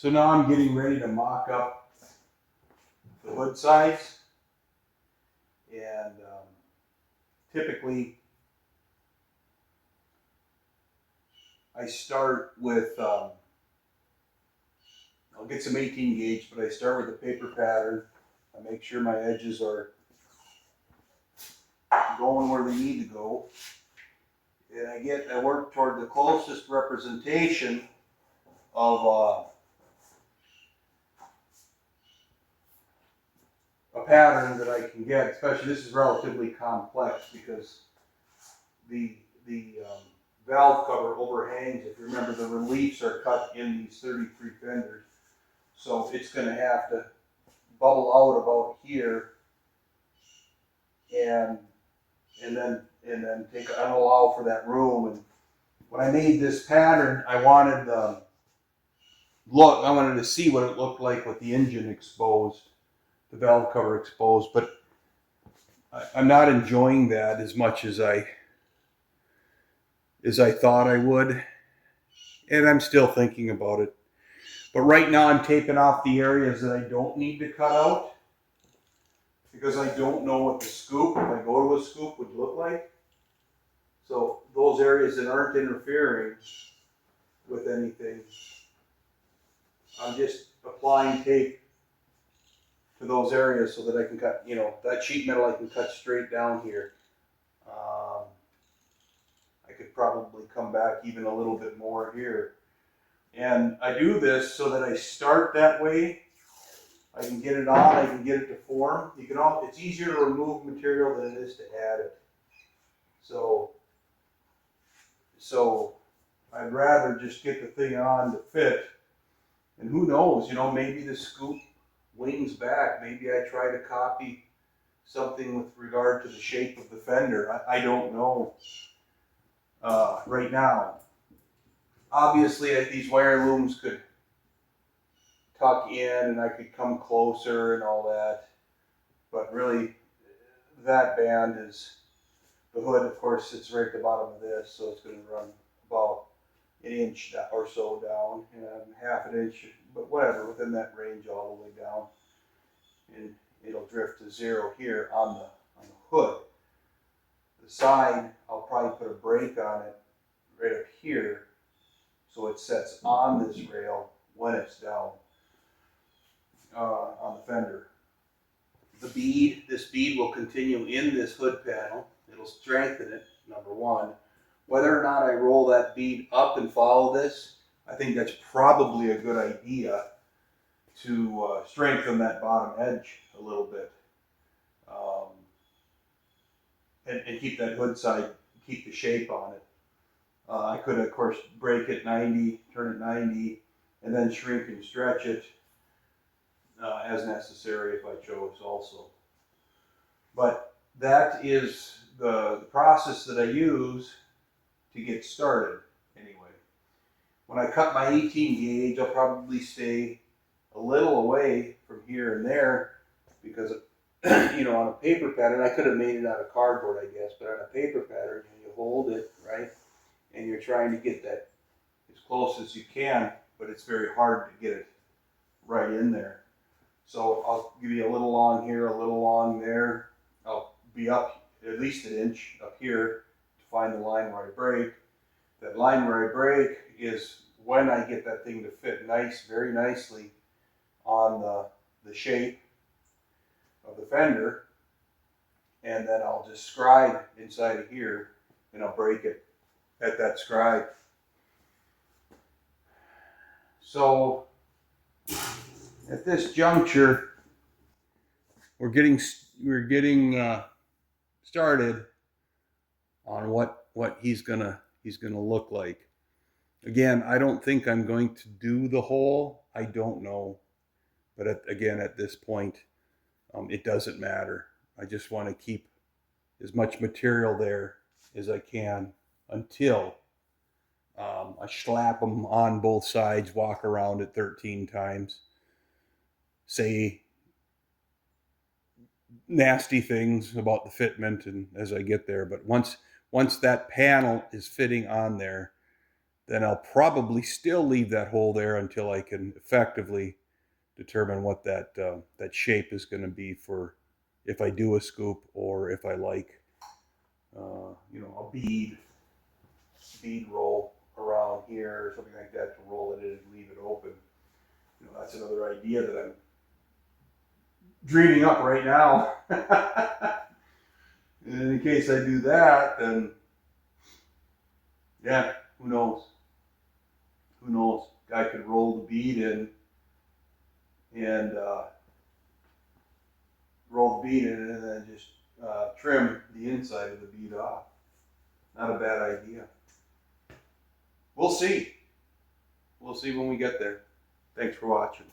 So now I'm getting ready to mock up the hood sides, and typically I start with, I'll get some 18 gauge, but I start with a paper pattern. I make sure my edges are going where they need to go, and I work toward the closest representation of a pattern that I can get. Especially this is relatively complex because the valve cover overhangs. If you remember, the reliefs are cut in these 33 fenders, so it's going to have to bubble out about here, and then take allow for that room. And when I made this pattern, I wanted to see what it looked like with the engine exposed, the valve cover exposed, but I'm not enjoying that as much as I thought I would, and I'm still thinking about it. But right now I'm taping off the areas that I don't need to cut out, because I don't know what the scoop, if I go to a scoop, would look like. So those areas that aren't interfering with anything, I'm just applying tape to those areas so that I can cut, that sheet metal I can cut straight down here. I could probably come back even a little bit more here. And I do this so that I start that way. I can get it on, I can get it to form. It's easier to remove material than it is to add it. So I'd rather just get the thing on to fit. And who knows, maybe the scoop wings back. Maybe I try to copy something with regard to the shape of the fender. I don't know right now. Obviously, these wire looms could tuck in and I could come closer and all that. But really, that band is, the hood, of course, sits right at the bottom of this, so it's going to run about an inch or so down, and half an inch, but whatever, within that range all the way down. And it'll drift to zero here on the hood. The side, I'll probably put a brake on it right up here, so it sets on this rail when it's down on the fender. This bead will continue in this hood panel. It'll strengthen it, number one. Whether or not I roll that bead up and follow this, I think that's probably a good idea to strengthen that bottom edge a little bit. And keep that hood side, keep the shape on it. I could, of course, break it 90, turn it 90, and then shrink and stretch it as necessary if I chose also. But that is the process that I use to get started anyway. When I cut my 18 gauge, I'll probably stay a little away from here and there, because on a paper pattern, I could have made it out of cardboard, I guess, but on a paper pattern, you hold it, right? And you're trying to get that as close as you can, but it's very hard to get it right in there. So I'll give you a little long here, a little long there. I'll be up at least an inch up here to find the line where I break. That line where I break is when I get that thing to fit very nicely on the shape of the fender. And then I'll just scribe inside of here, and I'll break it at that scribe. So at this juncture, we're getting started on what he's gonna look like. Again, I don't think I'm going to do the hole. I don't know, but at this point, it doesn't matter. I just want to keep as much material there as I can until I slap them on both sides, walk around it 13 times, say nasty things about the fitment and as I get there. But once that panel is fitting on there, then I'll probably still leave that hole there until I can effectively determine what that shape is going to be for if I do a scoop, or if I like a bead roll around here or something like that to roll it in and leave it open. That's another idea that I'm dreaming up right now. And in case I do that, then yeah, who knows? Who knows? Guy could roll the bead in and and then just trim the inside of the bead off. Not a bad idea. We'll see. We'll see when we get there. Thanks for watching.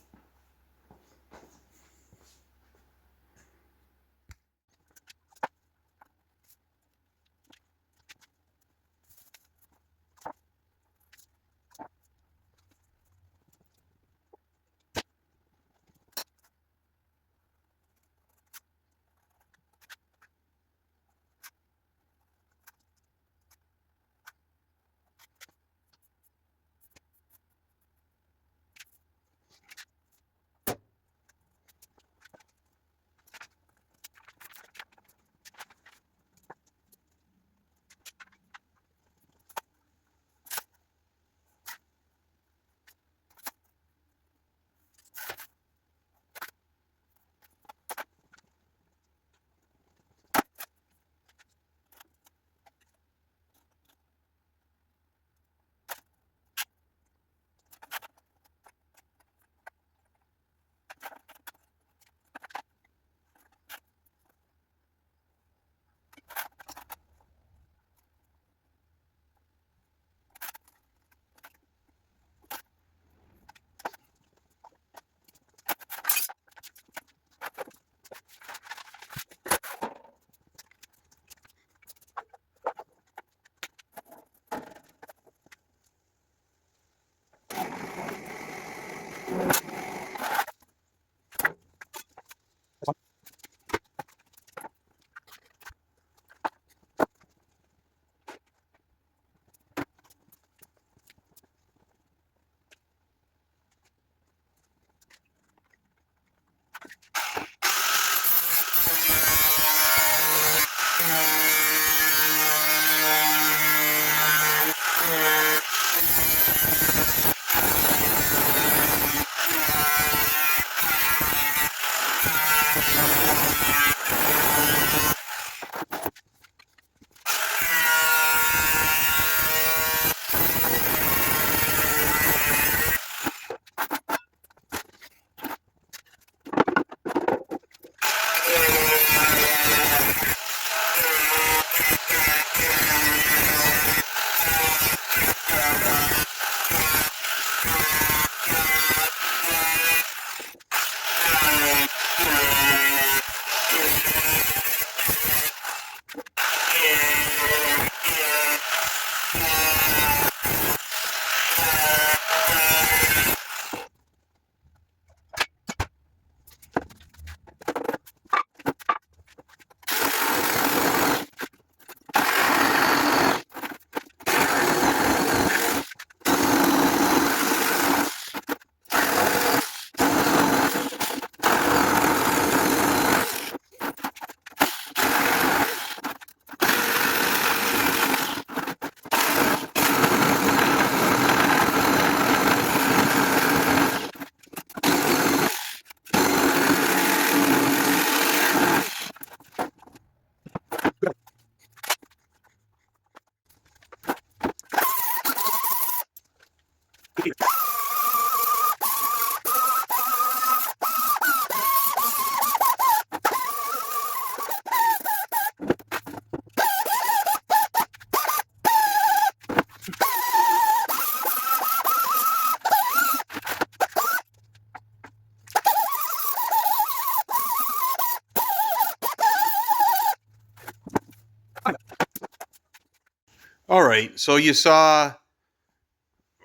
All right, so you saw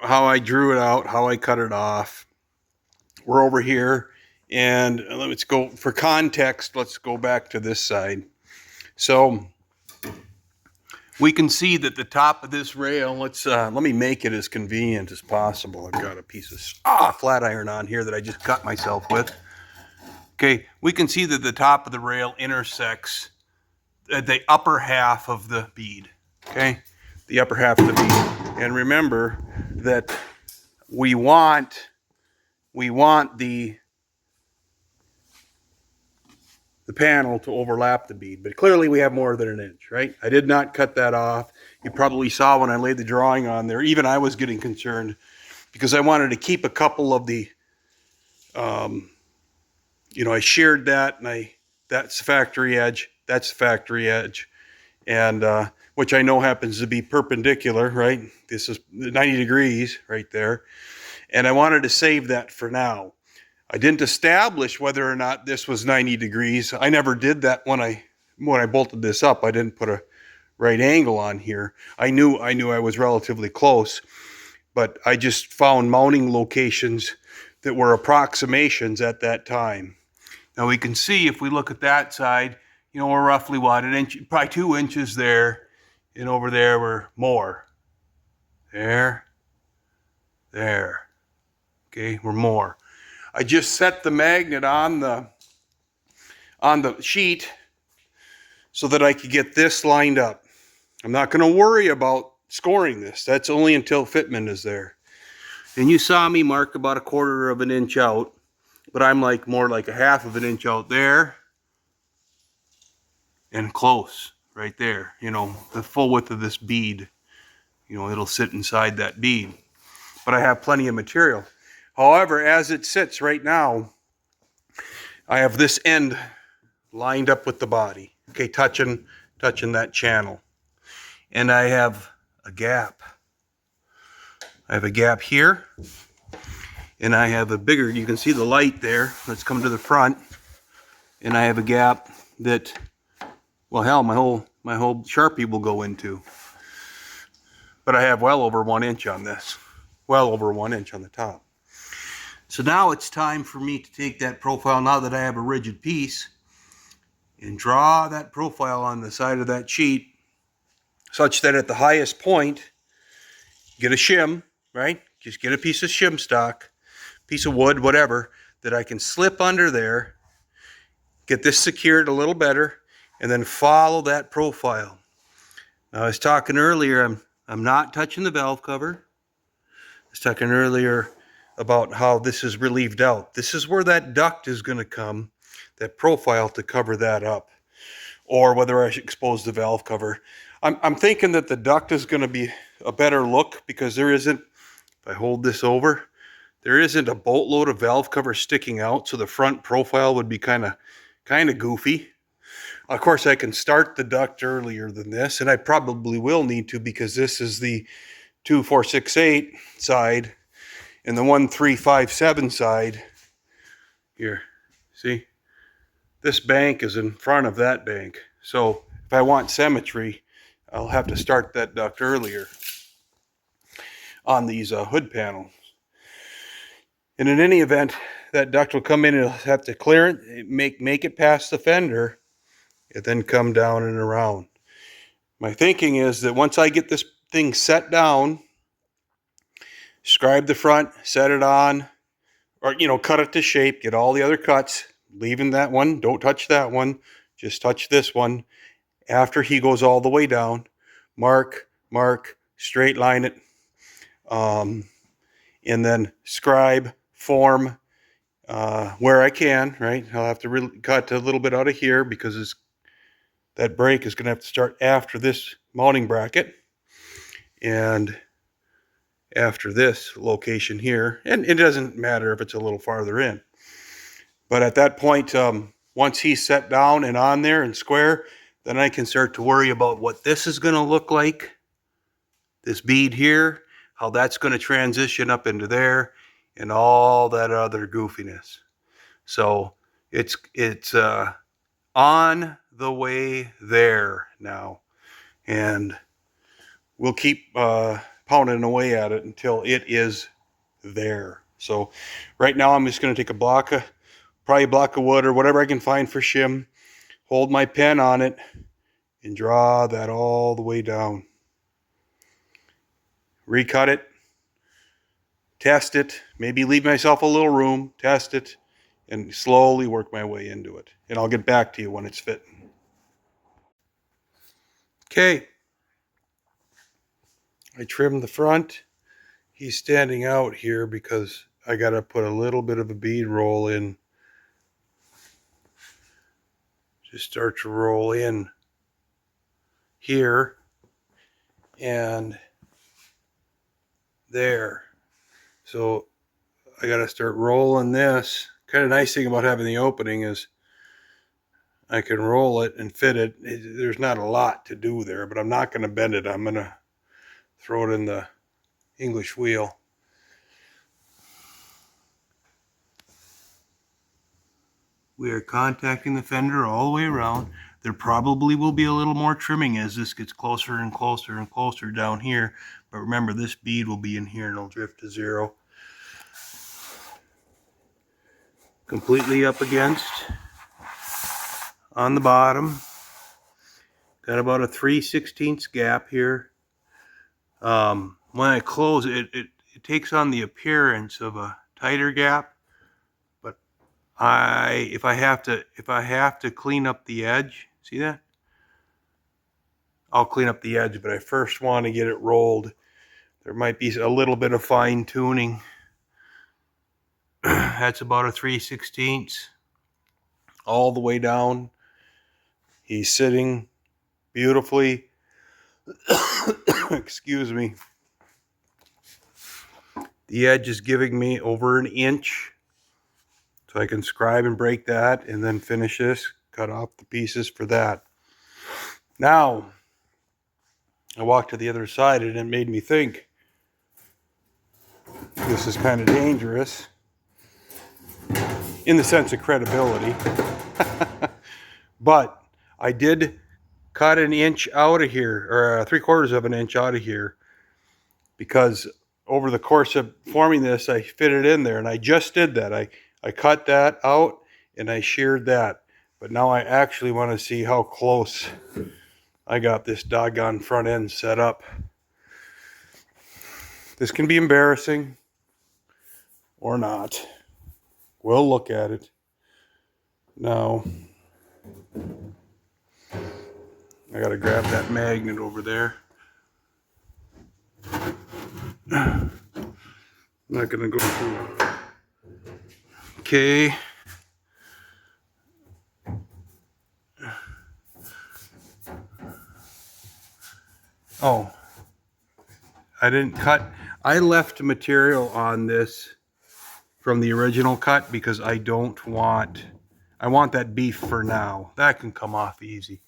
how I drew it out, how I cut it off. We're over here, and let's go, for context, let's go back to this side. So we can see that the top of this rail, let me make it as convenient as possible. I've got a piece of flat iron on here that I just cut myself with. Okay, we can see that the top of the rail intersects the upper half of the bead. Okay, the upper half of the bead. And remember that we want the panel to overlap the bead, but clearly we have more than an inch, right? I did not cut that off. You probably saw when I laid the drawing on there, even I was getting concerned because I wanted to keep a couple of the, I sheared that and that's the factory edge, that's the factory edge, and which I know happens to be perpendicular, right? This is 90 degrees right there. And I wanted to save that for now. I didn't establish whether or not this was 90 degrees. I never did that when I bolted this up. I didn't put a right angle on here. I knew I was relatively close, but I just found mounting locations that were approximations at that time. Now we can see if we look at that side, we're roughly what, an inch, probably 2 inches there, and over there we're more. There. Okay, we're more. I just set the magnet on the sheet so that I could get this lined up. I'm not going to worry about scoring this. That's only until fitment is there. And you saw me mark about 1/4 of an inch out, but I'm more like 1/2 of an inch out there and close right there. The full width of this bead. It'll sit inside that bead. But I have plenty of material. However, as it sits right now, I have this end lined up with the body, okay, touching that channel. And I have a gap. I have a gap here, and I have a bigger, you can see the light there. Let's come to the front. And I have a gap that, well, hell, my whole Sharpie will go into. But I have well over 1 inch on this. Well over 1 inch on the top. So now it's time for me to take that profile, now that I have a rigid piece, and draw that profile on the side of that sheet such that at the highest point, get a shim, right? Just get a piece of shim stock, piece of wood, whatever, that I can slip under there, get this secured a little better, and then follow that profile. Now, I was talking earlier, I'm not touching the valve cover. I was talking earlier about how this is relieved out. This is where that duct is going to come, that profile, to cover that up, or whether I should expose the valve cover. I'm thinking that the duct is going to be a better look because there isn't, if I hold this over, there isn't a boatload of valve cover sticking out, so the front profile would be kind of goofy. Of course, I can start the duct earlier than this, and I probably will need to because this is the 2468 side, and the 1357 side here, see, this bank is in front of that bank. So if I want symmetry, I'll have to start that duct earlier on these hood panels. And in any event, that duct will come in and it'll have to clear it, make it past the fender, and then come down and around. My thinking is that once I get this thing set down, scribe the front, set it on, or cut it to shape, get all the other cuts, leaving that one, don't touch that one, just touch this one. After he goes all the way down, mark, straight line it, and then scribe, form where I can, right? I'll have to really cut a little bit out of here because that brake is going to have to start after this mounting bracket and after this location here. And it doesn't matter if it's a little farther in. But at that point, once he's set down and on there and square, then I can start to worry about what this is going to look like. This bead here, how that's going to transition up into there, and all that other goofiness. So it's on the way there now, and we'll keep pounding away at it until it is there. So right now I'm just going to take probably a block of wood or whatever I can find for shim, hold my pen on it, and draw that all the way down. Recut it, test it, maybe leave myself a little room, test it, and slowly work my way into it. And I'll get back to you when it's fitting. Okay, I trimmed the front. He's standing out here because I got to put a little bit of a bead roll in. Just start to roll in here and there. So I got to start rolling this. Kind of nice thing about having the opening is I can roll it and fit it. There's not a lot to do there, but I'm not going to bend it. I'm going to throw it in the English wheel. We are contacting the fender all the way around. There probably will be a little more trimming as this gets closer and closer and closer down here. But remember, this bead will be in here and it'll drift to zero. Completely up against on the bottom. Got about a 3/16 gap here. When I close it, it takes on the appearance of a tighter gap. But if I have to clean up the edge, see that? I'll clean up the edge, but I first want to get it rolled. There might be a little bit of fine tuning. That's about a 3/16 all the way down. He's sitting beautifully. Excuse me. The edge is giving me over 1 inch. So I can scribe and break that and then finish this, cut off the pieces for that. Now, I walked to the other side and it made me think this is kind of dangerous in the sense of credibility. But I did cut 1 inch out of here, or 3/4 of an inch out of here, because over the course of forming this, I fit it in there, and I just did that. I cut that out and I sheared that. But now I actually want to see how close I got this doggone front end set up. This can be embarrassing or not. We'll look at it. Now, I gotta grab that magnet over there. I'm not gonna go through. Okay. Oh, I didn't cut. I left material on this from the original cut because I want that beef for now. That can come off easy.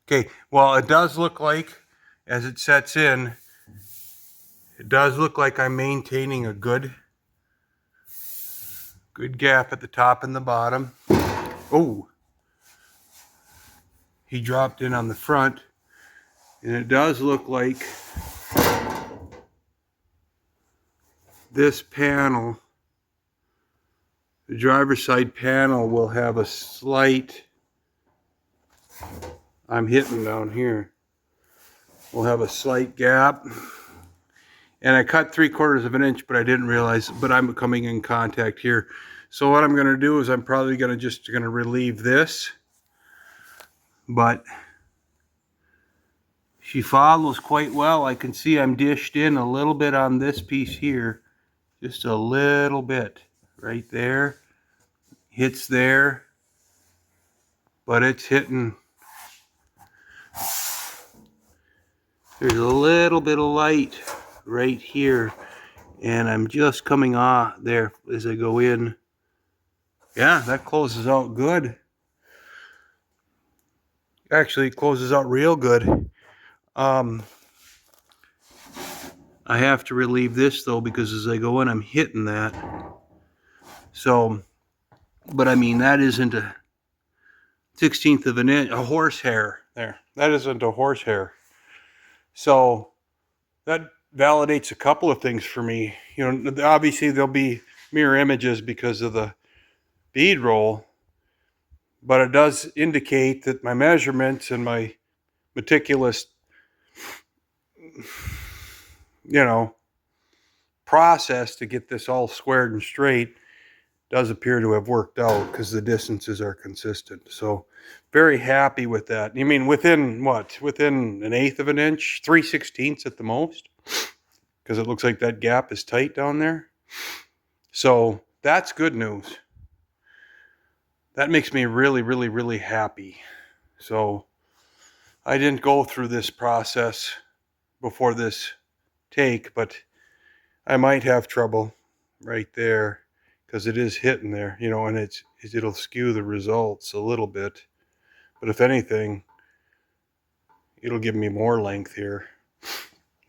Okay, well, it does look like, as it sets in, it does look like I'm maintaining a good gap at the top and the bottom. Oh, he dropped in on the front, and it does look like this panel, the driver's side panel, will have a slight, I'm hitting down here, will have a slight gap. And I cut 3/4 of an inch, but I didn't realize, but I'm coming in contact here. So what I'm gonna do is I'm probably just gonna relieve this, but she follows quite well. I can see I'm dished in a little bit on this piece here, just a little bit right there. Hits there, but it's hitting. There's a little bit of light right here, and I'm just coming off there as I go in. Yeah, that closes out good. Actually, it closes out real good. I have to relieve this though, because as I go in, I'm hitting that. So, but I mean, that isn't a 1/16 of an inch, a horsehair there. That isn't a horsehair. So that validates a couple of things for me. You know, obviously there'll be mirror images because of the bead roll, but it does indicate that my measurements and my meticulous, process to get this all squared and straight does appear to have worked out because the distances are consistent. So very happy with that. You mean within what? Within 1/8 of an inch, 3/16 at the most, because it looks like that gap is tight down there. So that's good news. That makes me really, really, really happy. So I didn't go through this process before this take, but I might have trouble right there because it is hitting there, and it'll skew the results a little bit. But if anything, it'll give me more length here.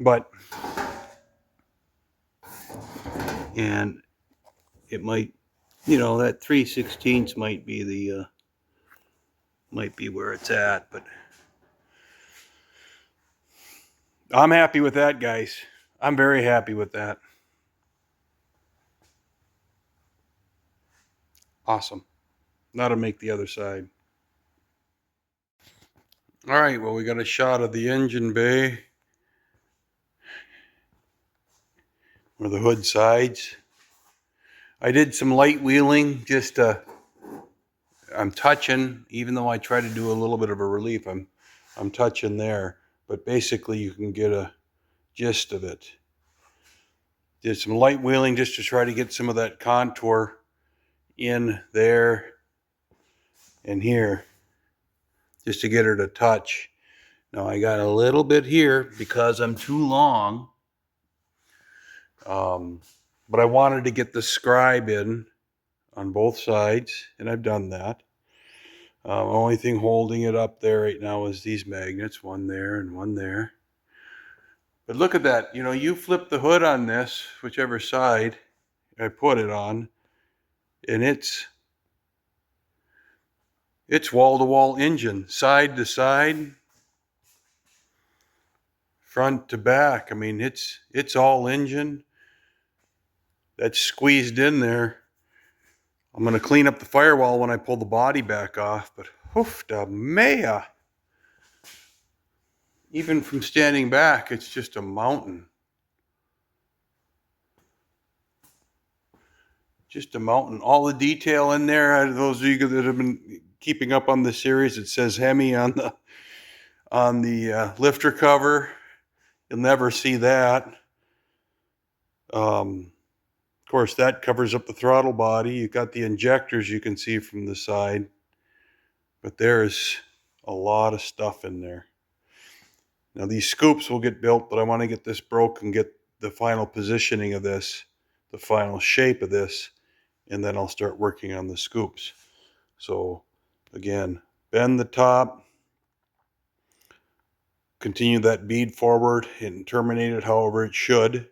But, and it might, that 3/16 might be might be where it's at, but I'm happy with that, guys. I'm very happy with that. Awesome. Now to make the other side. All right, well, we got a shot of the engine bay, or the hood sides. I did some light wheeling, just I'm touching, even though I try to do a little bit of a relief, I'm touching there, but basically you can get a gist of it. Did some light wheeling just to try to get some of that contour in there and here, just to get her to touch. Now I got a little bit here because I'm too long, but I wanted to get the scribe in on both sides, and I've done that. Only thing holding it up there right now is these magnets, one there and one there. But look at that, you flip the hood on this, whichever side I put it on, and it's wall-to-wall engine, side to side, front to back. I mean, it's all engine. That's squeezed in there. I'm going to clean up the firewall when I pull the body back off, but hoof da mea. Even from standing back, it's just a mountain. Just a mountain. All the detail in there, those of you that have been keeping up on the series, it says Hemi on the lifter cover. You'll never see that. Of course, that covers up the throttle body. You've got the injectors you can see from the side. But there's a lot of stuff in there. Now these scoops will get built, but I want to get this broke and get the final positioning of this, the final shape of this, and then I'll start working on the scoops. So again, bend the top, continue that bead forward and terminate it however it should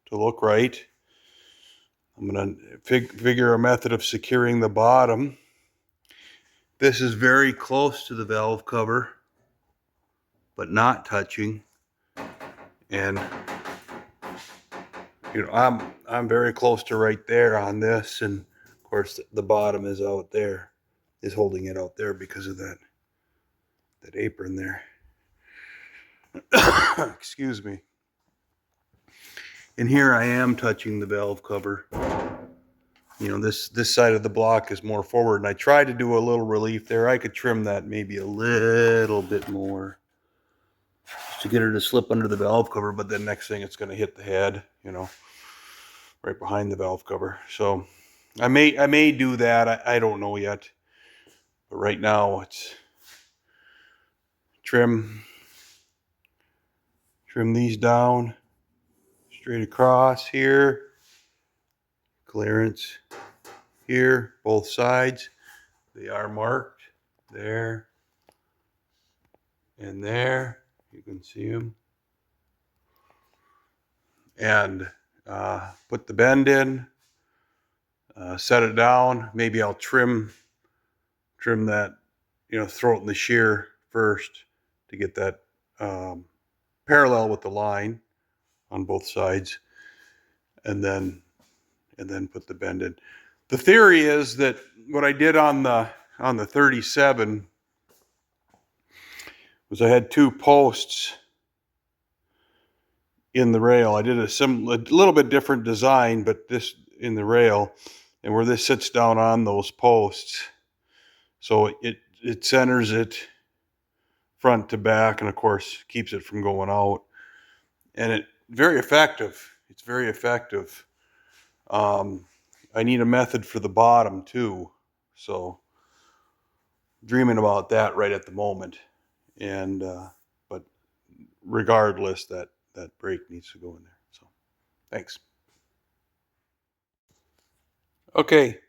to look right. I'm going to figure a method of securing the bottom. This is very close to the valve cover, but not touching. And I'm very close to right there on this, and of course the bottom is out there, is holding it out there because of that apron there. Excuse me. And here I am touching the valve cover. This side of the block is more forward, and I tried to do a little relief there. I could trim that maybe a little bit more to get her to slip under the valve cover, but then next thing it's going to hit the head, right behind the valve cover. So I may do that. I don't know yet. But right now it's trim these down straight across here. Clearance here, both sides. They are marked there and there. You can see them. And put the bend in, set it down. Maybe I'll trim that, throw it in the shear first to get that parallel with the line on both sides, and then put the bend in. The theory is that what I did on the 37 was I had two posts in the rail. I did a little bit different design, but this in the rail, and where this sits down on those posts. So it centers it front to back, and of course keeps it from going out. And it very effective. It's very effective. I need a method for the bottom too, so dreaming about that right at the moment. And but regardless, that brake needs to go in there. So thanks. Okay,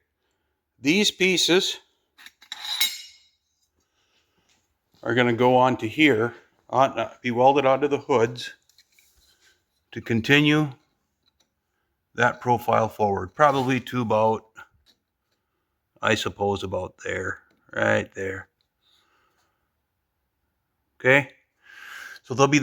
these pieces are going to go onto here, be welded onto the hoods to continue that profile forward, probably to about, I suppose, about there, right there. Okay, so they'll be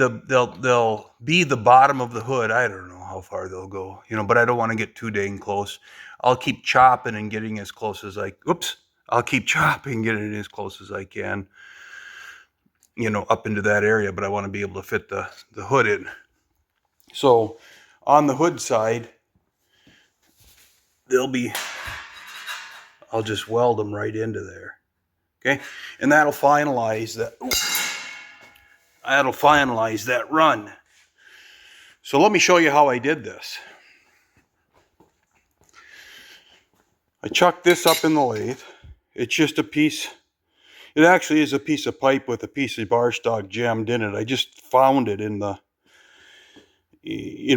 the bottom of the hood. I don't know how far they'll go, but I don't want to get too dang close. I'll keep chopping and getting as close as I'll keep chopping and getting as close as I can, up into that area, but I want to be able to fit the hood in. So on the hood side, I'll just weld them right into there. Okay, and that'll finalize that run. So let me show you how I did this. I chucked this up in the lathe. It's just a piece. It actually is a piece of pipe with a piece of bar stock jammed in it. I just found it in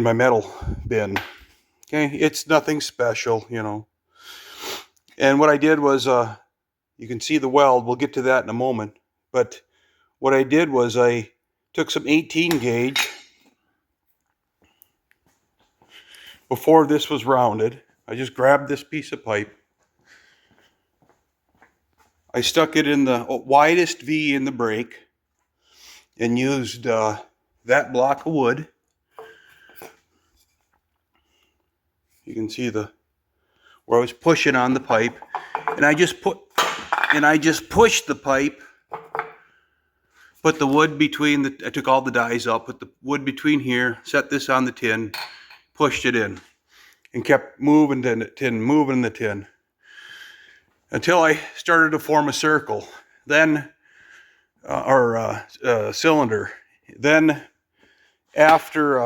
my metal bin. Okay, it's nothing special, And what I did was, you can see the weld. We'll get to that in a moment. But what I did was I took some 18 gauge before this was rounded. I just grabbed this piece of pipe. I stuck it in the widest V in the brake and used that block of wood. You can see where I was pushing on the pipe, and I just pushed the pipe. Put the wood between I took all the dies out, put the wood between here, set this on the tin, pushed it in, and kept moving the tin, until I started to form a circle, then, cylinder. Then after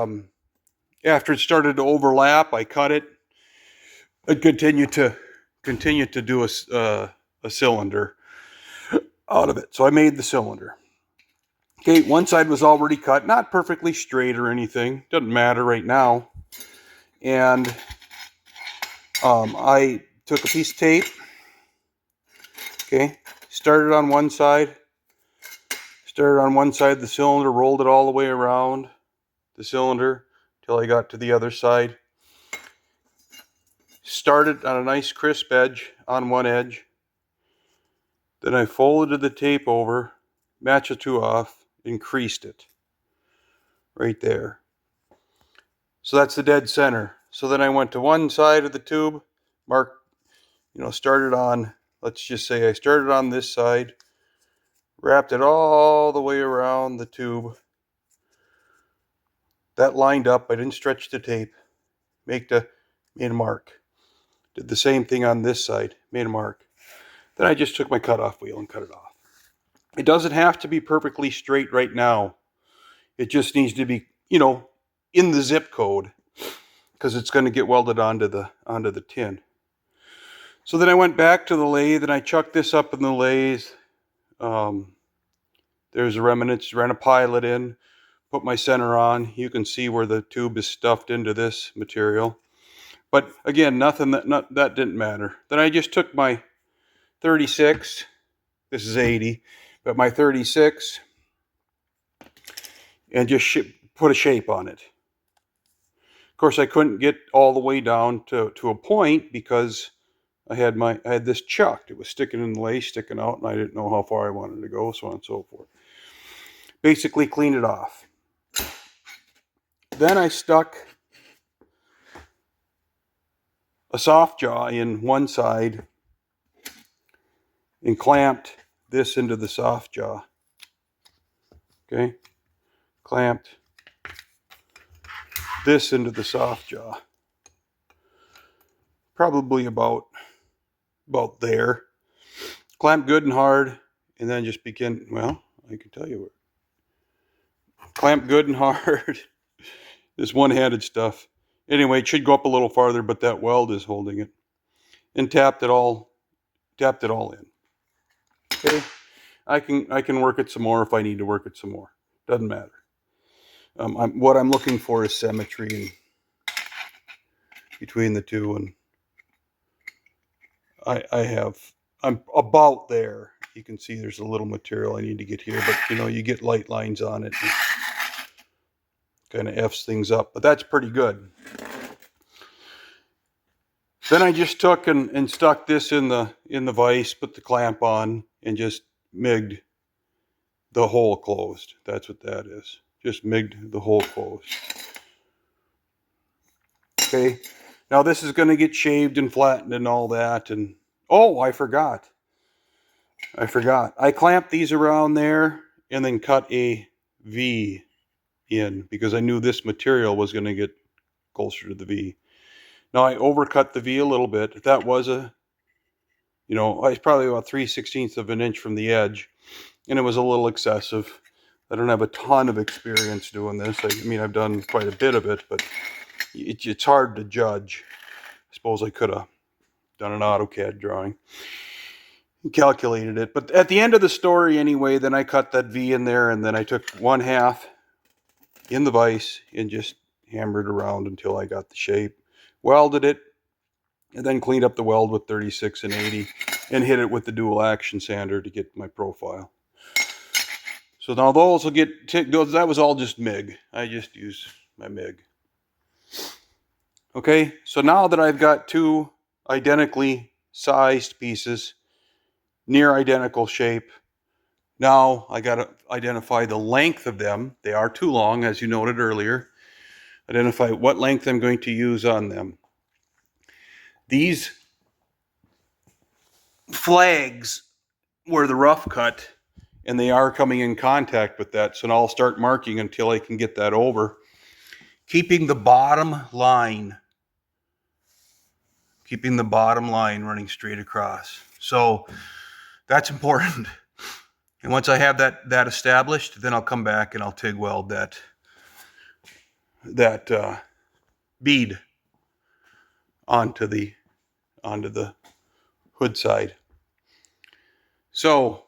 it started to overlap, I cut it. I continued to do a cylinder out of it. So I made the cylinder. Okay, one side was already cut, not perfectly straight or anything. Doesn't matter right now. And I took a piece of tape. Okay, started on one side of the cylinder, rolled it all the way around the cylinder till I got to the other side. Started on a nice crisp edge on one edge. Then I folded the tape over, matched the two off, and creased it right there. So that's the dead center. So then I went to one side of the tube, started on, let's just say I started on this side, wrapped it all the way around the tube. That lined up. I didn't stretch the tape. Made a mark. Did the same thing on this side. Made a mark. Then I just took my cutoff wheel and cut it off. It doesn't have to be perfectly straight right now. It just needs to be, in the zip code, because it's going to get welded onto the tin. So then I went back to the lathe and I chucked this up in the lathe. There's a remnants, ran a pilot in, put my center on. You can see where the tube is stuffed into this material. But again, that didn't matter. Then I just took my 36, this is 80, but my 36, and just put a shape on it. Of course, I couldn't get all the way down to a point because I had this chucked. It was sticking in the lathe, sticking out, and I didn't know how far I wanted to go, so on and so forth. Basically cleaned it off. Then I stuck a soft jaw in one side and clamped this into the soft jaw. Okay, clamped this into the soft jaw. Probably about there. Clamp good and hard, and then just begin. Well, I can tell you what. Clamp good and hard. This one-handed stuff. Anyway, it should go up a little farther, but that weld is holding it. And tapped it all in. Okay, I can work it some more if I need to work it some more. Doesn't matter. What I'm looking for is symmetry between the two, and I'm about there. You can see there's a little material I need to get here, but you get light lines on it. And kind of F's things up, but that's pretty good. Then I just took and stuck this in the vise, put the clamp on, and just MIG'd the hole closed. That's what that is. Just MIG'd the hole closed. Okay. Now this is going to get shaved and flattened and all that. And oh, I forgot. I clamped these around there and then cut a V in because I knew this material was going to get closer to the V. Now I overcut the V a little bit. That was I was probably about 3/16 of an inch from the edge, and it was a little excessive. I don't have a ton of experience doing this. I mean, I've done quite a bit of it, but it's hard to judge. I suppose I could have done an AutoCAD drawing and calculated it. But at the end of the story anyway, then I cut that V in there, and then I took 1/2 in the vise and just hammered around until I got the shape. Welded it, and then cleaned up the weld with 36 and 80 and hit it with the dual action sander to get my profile. So now those will get, that was all just MIG. I just used my MIG. Okay, so now that I've got two identically sized pieces, near identical shape, now I got to identify the length of them. They are too long, as you noted earlier. Identify what length I'm going to use on them. These flags were the rough cut, and they are coming in contact with that. So now I'll start marking until I can get that over. Keeping the bottom line running straight across. So that's important. And once I have that established, then I'll come back and I'll TIG weld that bead onto the hood side. So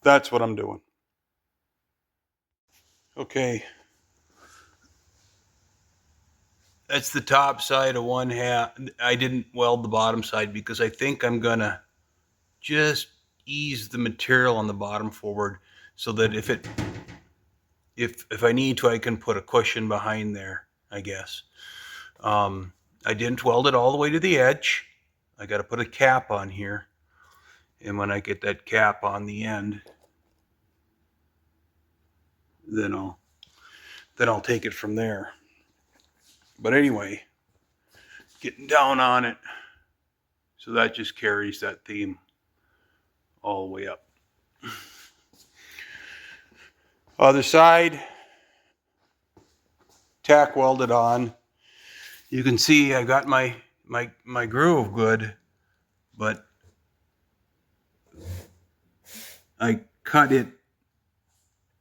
that's what I'm doing. Okay. That's the top side of 1/2. I didn't weld the bottom side because I think I'm gonna just ease the material on the bottom forward so that if I need to, I can put a cushion behind there, I guess. I didn't weld it all the way to the edge. I got to put a cap on here. And when I get that cap on the end, then I'll take it from there. But anyway, getting down on it. So that just carries that theme all the way up. Other side, tack welded on. You can see I got my groove good, but I cut it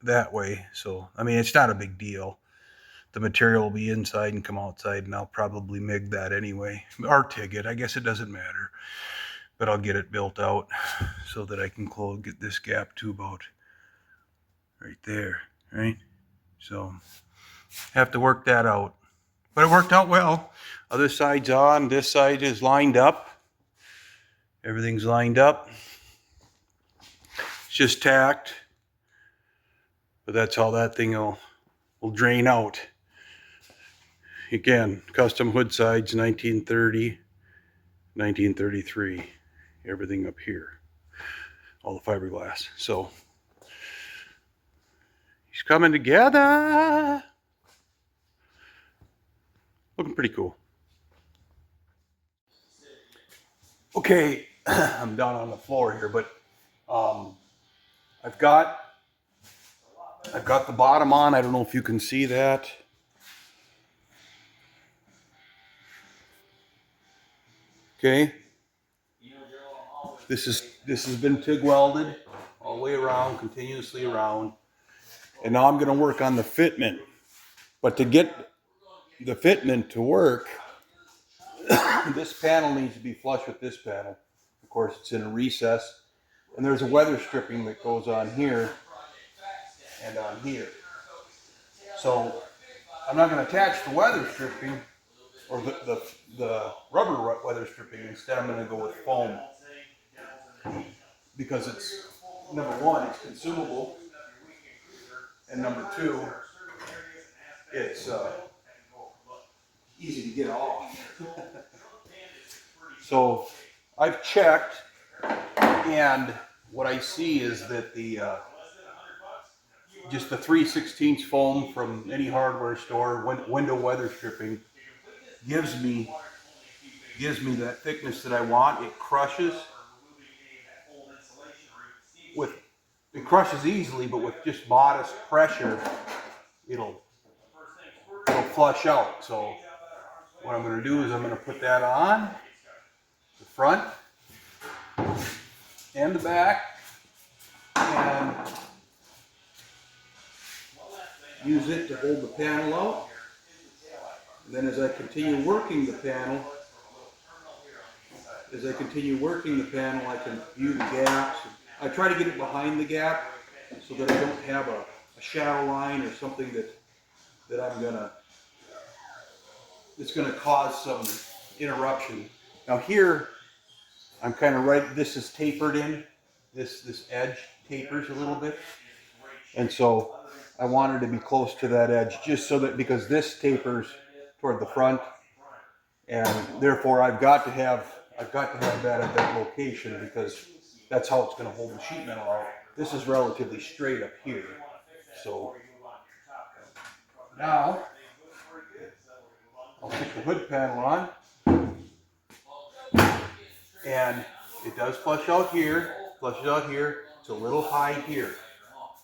that way. So, I mean, it's not a big deal. The material will be inside and come outside, and I'll probably MIG that anyway, or TIG it. I guess it doesn't matter, but I'll get it built out so that I can get this gap to about right there, right? So, have to work that out. But it worked out well. Other side's on. This side is lined up. Everything's lined up. It's just tacked. But that's how that thing will drain out. Again, custom hood sides, 1930, 1933. Everything up here. All the fiberglass. So, he's coming together. Looking pretty cool. Okay, I'm down on the floor here, but I've got I've got the bottom on. I don't know if you can see that. Okay. This has been TIG welded all the way around, continuously around. And now I'm going to work on the fitment. But to get the fitment to work, this panel needs to be flush with this panel. Of course, it's in a recess. And there's a weather stripping that goes on here and on here. So I'm not going to attach the weather stripping or the rubber weather stripping. Instead, I'm going to go with foam because it's, number one, it's consumable, and number two, it's easy to get off. So I've checked, and what I see is that the just the 3/16 foam from any hardware store, window weather stripping, gives me that thickness that I want. It crushes easily, but with just modest pressure, it'll flush out. So what I'm going to do is I'm going to put that on the front and the back and use it to hold the panel out. And then as I continue working the panel, I can view the gaps. I try to get it behind the gap so that I don't have a shadow line or something that's gonna cause some interruption. Now here, I'm kind of right, this is tapered in, this edge tapers a little bit. And so I wanted to be close to that edge just so that, because this tapers toward the front, and therefore I've got to have that at that location because that's how it's going to hold the sheet metal out. This is relatively straight up here. So now I'll put the hood panel on, and it does flush out here, flushes out here. It's a little high here.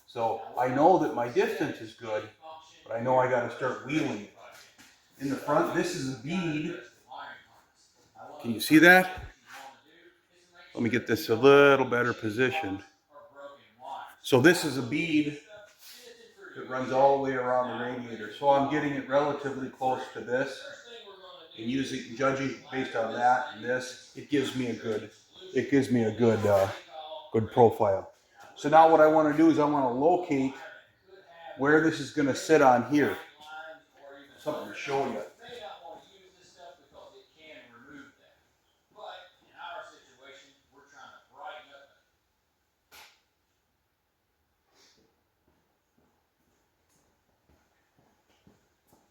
So I know that my distance is good, but I know I got to start wheeling it. In the front, this is a bead. Can you see that? Let me get this a little better positioned. So this is a bead that runs all the way around the radiator. So I'm getting it relatively close to this, and judging based on that and this, it gives me a good good profile. So now what I want to do is I want to locate where this is going to sit on here. Something to show you.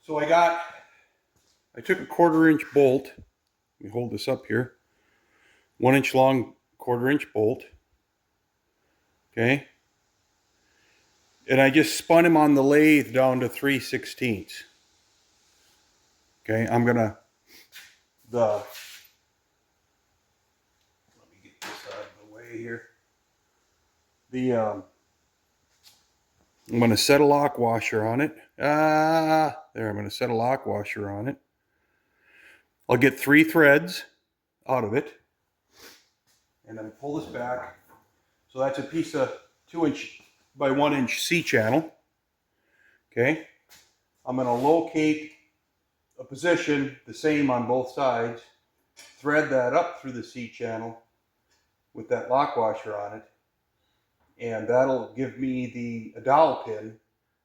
So I took a 1/4 inch bolt. Let me hold this up here. 1 inch long, 1/4 inch bolt. Okay. And I just spun him on the lathe down to 3/16. Okay, let me get this out of the way here. I'm going to set a lock washer on it. There, I'm going to set a lock washer on it. I'll get 3 threads out of it. And then pull this back. So that's a piece of 2 inch by 1 inch C-channel. Okay. I'm going to locate a position the same on both sides. Thread that up through the C-channel with that lock washer on it. And that'll give me a dowel pin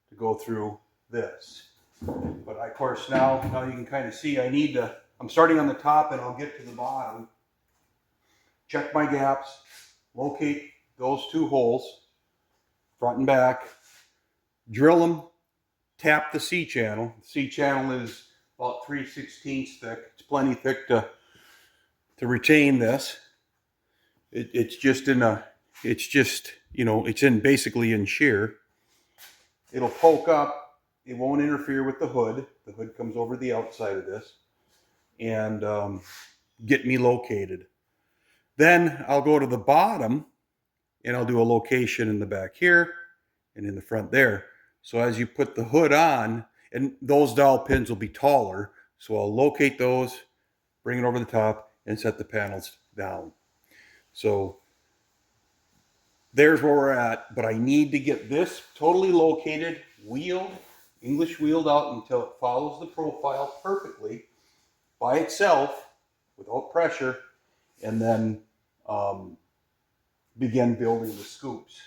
to go through this. But of course now you can kind of see I'm starting on the top and I'll get to the bottom. Check my gaps, locate those 2 holes, front and back, drill them, tap the C-channel. The C-channel is about 3/16 thick. It's plenty thick to retain this. It's basically in shear. It'll poke up. It won't interfere with the hood. The hood comes over the outside of this and get me located. Then I'll go to the bottom and I'll do a location in the back here and in the front there. So as you put the hood on, and those dowel pins will be taller, so I'll locate those, bring it over the top, and set the panels down. So there's where we're at, but I need to get this totally located, wheeled, English wheeled out until it follows the profile perfectly by itself without pressure, and then begin building the scoops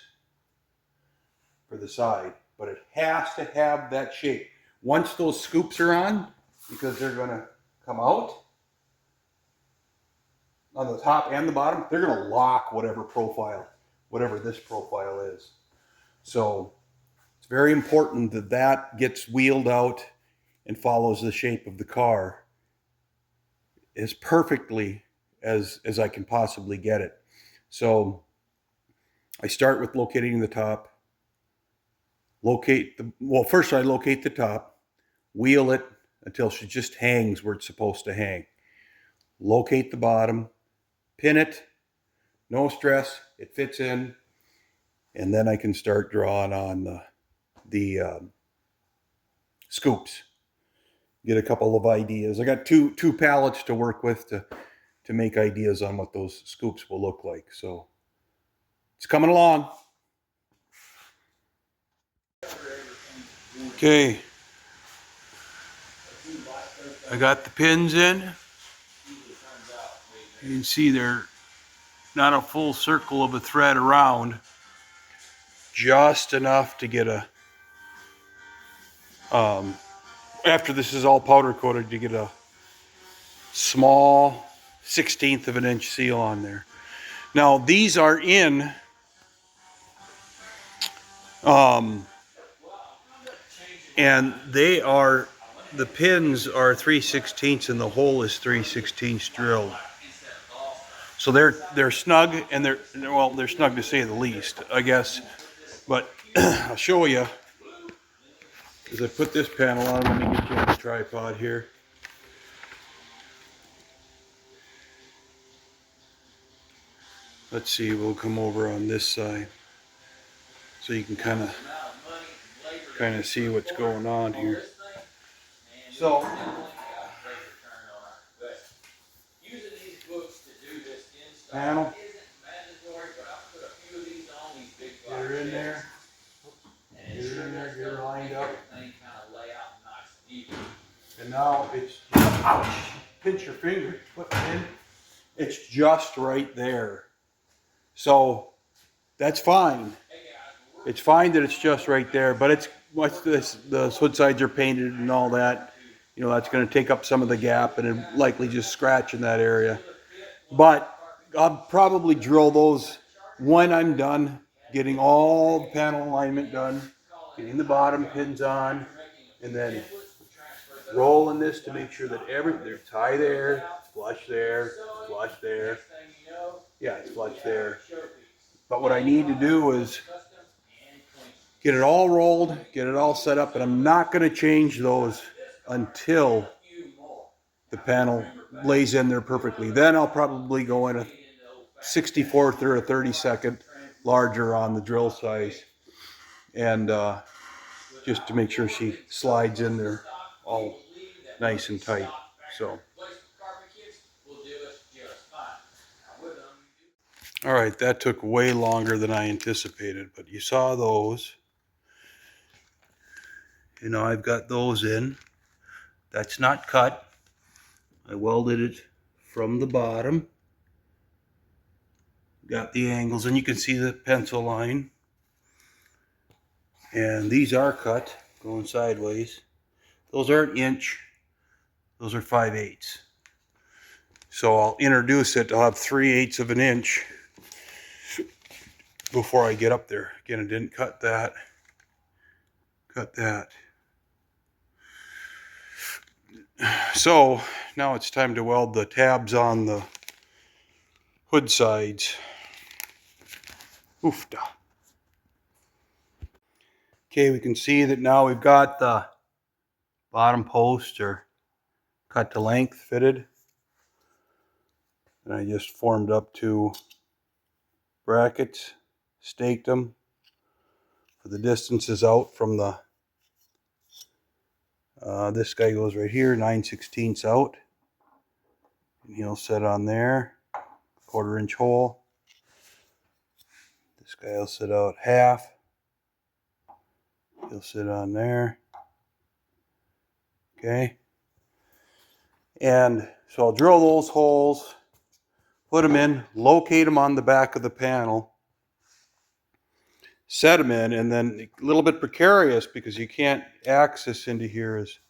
for the side. But it has to have that shape. Once those scoops are on, because they're going to come out on the top and the bottom, they're going to lock whatever this profile is. So it's very important that that gets wheeled out and follows the shape of the car as perfectly as I can possibly get it. So I start with locating the top. First I locate the top, wheel it until she just hangs where it's supposed to hang. Locate the bottom, pin it, no stress, it fits in, and then I can start drawing on the scoops. Get a couple of ideas. I got two pallets to work with to make ideas on what those scoops will look like. So it's coming along. Okay, I got the pins in. You can see they're not a full circle of a thread around, just enough to get a, after this is all powder coated, to get a small 1/16 of an inch seal on there. Now these are in, and the pins are 3/16 and the hole is 3/16 drilled. So they're snug, and they're snug to say the least, I guess. But I'll show you as I put this panel on. Let me get you on the tripod here. Let's see, we'll come over on this side so you can kind of see what's going on here. So panel, get her in there, get her lined up, and now it's, ouch, pinch your finger, put it in, it's just right there. So that's fine. It's fine that it's just right there, but it's, once the hood sides are painted and all that, you know, that's going to take up some of the gap and it'll likely just scratch in that area. But I'll probably drill those when I'm done getting all the panel alignment done, getting the bottom pins on, and then rolling this to make sure that they're tie there, flush there, flush there. Yeah, it's flush there. But what I need to do is get it all rolled, get it all set up, and I'm not going to change those until the panel lays in there perfectly. Then I'll probably go in a 64th or a 32nd larger on the drill size, and just to make sure she slides in there all nice and tight. So all right, that took way longer than I anticipated, but you saw those. You know, I've got those in. That's not cut. I welded it from the bottom. Got the angles, and you can see the pencil line. And these are cut, going sideways. Those are 1 inch. Those are 5/8. So I'll introduce it. I'll have 3/8 of an inch before I get up there. Again, I didn't cut that. Cut that. So now it's time to weld the tabs on the hood sides. Oofda. Okay, we can see that now we've got the bottom posts are cut to length, fitted. And I just formed up 2 brackets, staked them for the distances out from the This guy goes right here, 9/16 out. And he'll sit on there, 1/4 inch hole. This guy will sit out half. He'll sit on there. Okay. And so I'll drill those holes, put them in, locate them on the back of the panel, set them in, and then a little bit precarious because you can't access into here is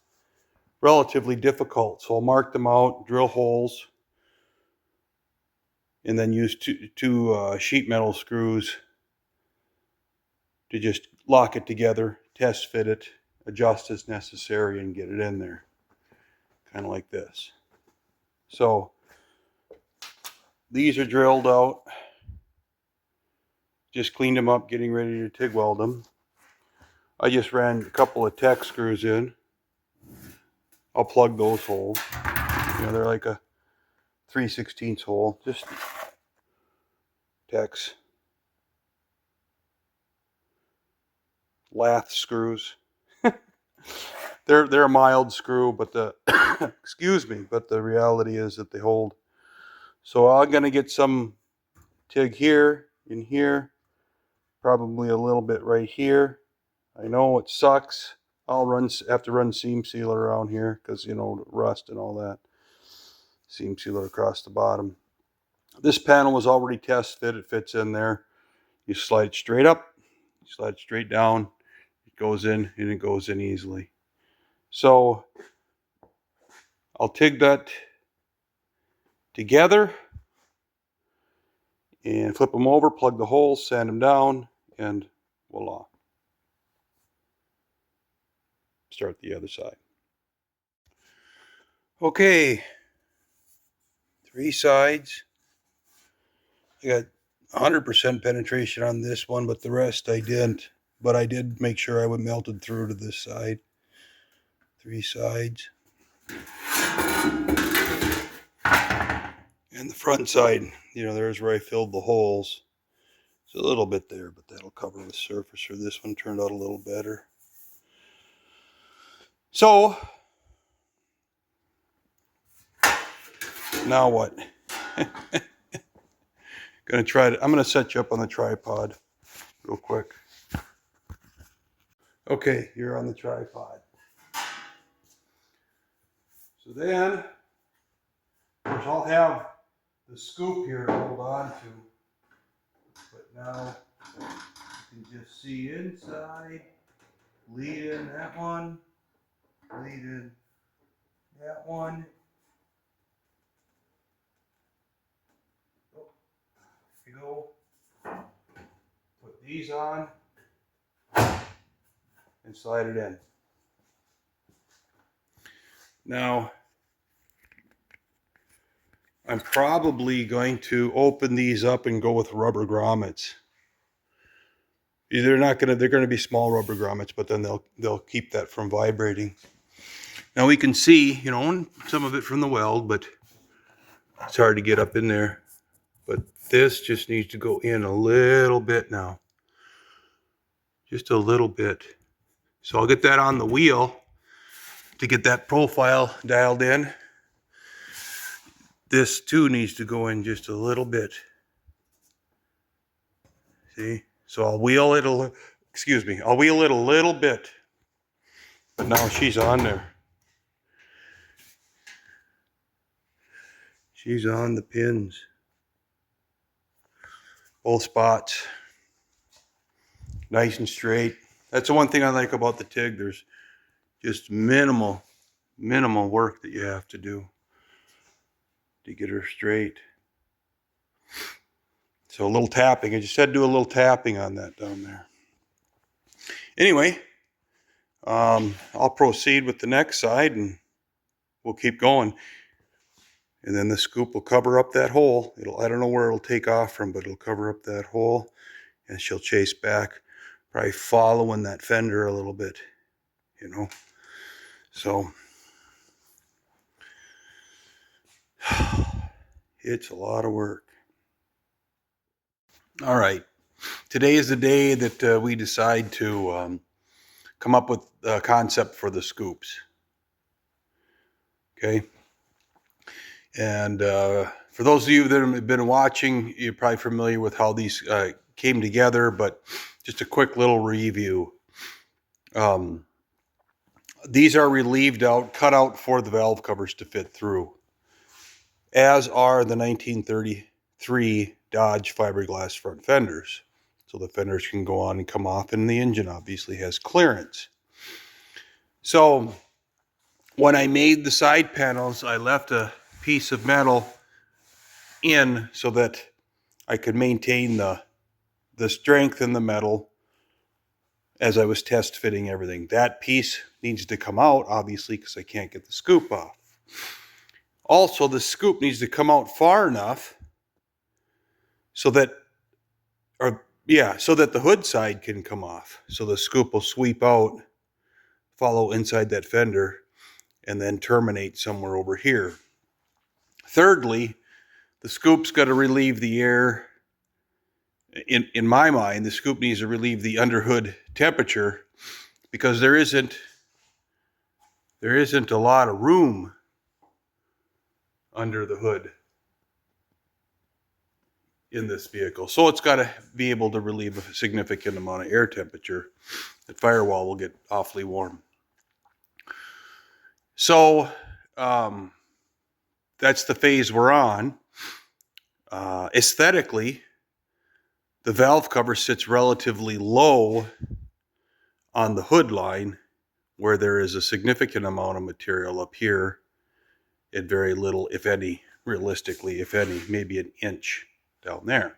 relatively difficult. So I'll mark them out, drill holes, and then use two sheet metal screws to just lock it together, test fit it, adjust as necessary, and get it in there. Kind of like this. So these are drilled out. Just cleaned them up, getting ready to TIG weld them. I just ran a couple of tech screws in. I'll plug those holes. You know, they're like a 3/16 hole, just techs. Lath screws. They're a mild screw, but the excuse me, but the reality is that they hold. So I'm gonna get some TIG here, in here, probably a little bit right here. I know it sucks. Have to run seam sealer around here because, you know, rust and all that. Seam sealer across the bottom. This panel was already test fit. It fits in there. You slide it straight up, you slide it straight down. It goes in and it goes in easily. So I'll TIG that together and flip them over, plug the holes, sand them down, and voila. Start the other side. Okay, 3 sides. I got 100% penetration on this one, but the rest I didn't. But I did make sure I would melted through to this side. 3 sides. And the front side, you know, there's where I filled the holes. There's a little bit there, but that'll cover the surface. Or this one turned out a little better. So now what? I'm gonna set you up on the tripod real quick. Okay, you're on the tripod. So then, of course, I'll have the scoop here to hold on to. But now you can just see inside, lead in that one, lead in that one. Oh, there you go. Put these on and slide it in. Now, I'm probably going to open these up and go with rubber grommets. They're going to be small rubber grommets, but then they'll keep that from vibrating. Now we can see, you know, some of it from the weld, but it's hard to get up in there. But this just needs to go in a little bit now. Just a little bit. So I'll get that on the wheel to get that profile dialed in. This too needs to go in just a little bit. See? So I'll wheel it I'll wheel it a little bit. But now she's on there. She's on the pins. Both spots. Nice and straight. That's the one thing I like about the TIG. There's just minimal work that you have to do to get her straight. So a little tapping. I just had to do a little tapping on that down there. Anyway, I'll proceed with the next side and we'll keep going. And then the scoop will cover up that hole. I don't know where it'll take off from, but it'll cover up that hole and she'll chase back, probably following that fender a little bit, you know. So it's a lot of work. All right. Today is the day that we decide to come up with a concept for the scoops. Okay. And for those of you that have been watching, you're probably familiar with how these came together, but just a quick little review. These are relieved out, cut out for the valve covers to fit through, as are the 1933 Dodge fiberglass front fenders. So the fenders can go on and come off, and the engine obviously has clearance. So when I made the side panels, I left a piece of metal in so that I could maintain the strength in the metal as I was test fitting everything. That piece needs to come out, obviously, because I can't get the scoop off. Also, the scoop needs to come out far enough so that, so that the hood side can come off. So the scoop will sweep out, follow inside that fender, and then terminate somewhere over here. Thirdly, the scoop's got to relieve the air. In my mind, the scoop needs to relieve the underhood temperature because there isn't a lot of room under the hood in this vehicle. So it's got to be able to relieve a significant amount of air temperature. The firewall will get awfully warm. So that's the phase we're on. Aesthetically, the valve cover sits relatively low on the hood line where there is a significant amount of material up here and very little, if any, realistically, if any, maybe an inch down there.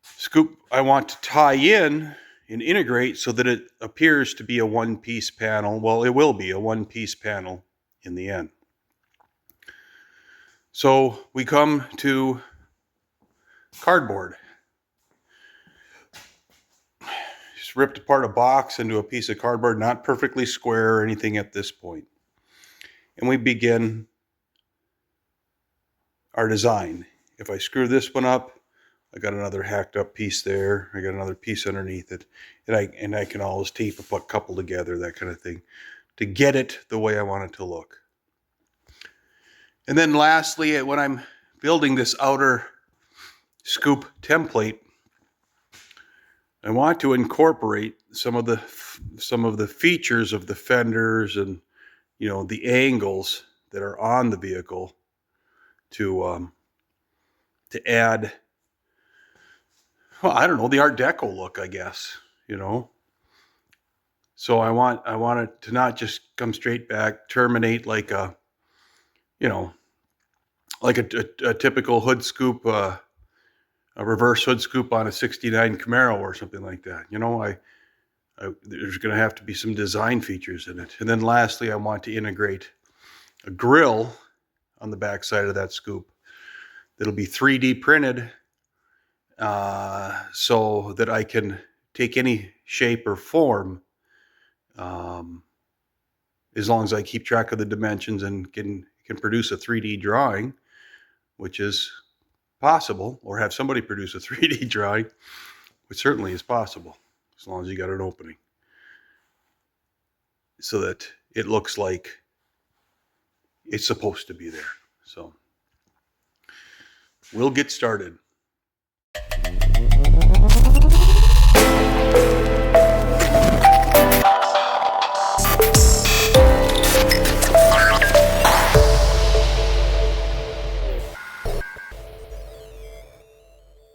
Scoop I want to tie in and integrate so that it appears to be a one-piece panel. Well, it will be a one-piece panel in the end. So we come to cardboard. Just ripped apart a box into a piece of cardboard, not perfectly square or anything at this point. And we begin our design. If I screw this one up, I got another hacked up piece there. I got another piece underneath it. And I can always tape a couple together, that kind of thing, to get it the way I want it to look. And then lastly, when I'm building this outer scoop template, I want to incorporate some of the features of the fenders and, you know, the angles that are on the vehicle to add, well, I don't know, the Art Deco look, I guess, you know. So I want it to not just come straight back, terminate like a, you know, like a typical hood scoop, a reverse hood scoop on a '69 Camaro or something like that. You know, there's going to have to be some design features in it. And then lastly, I want to integrate a grill on the back side of that scoop that'll be 3D printed so that I can take any shape or form as long as I keep track of the dimensions and can produce a 3D drawing, which is possible, or have somebody produce a 3D drawing, which certainly is possible, as long as you got an opening, so that it looks like it's supposed to be there. So we'll get started.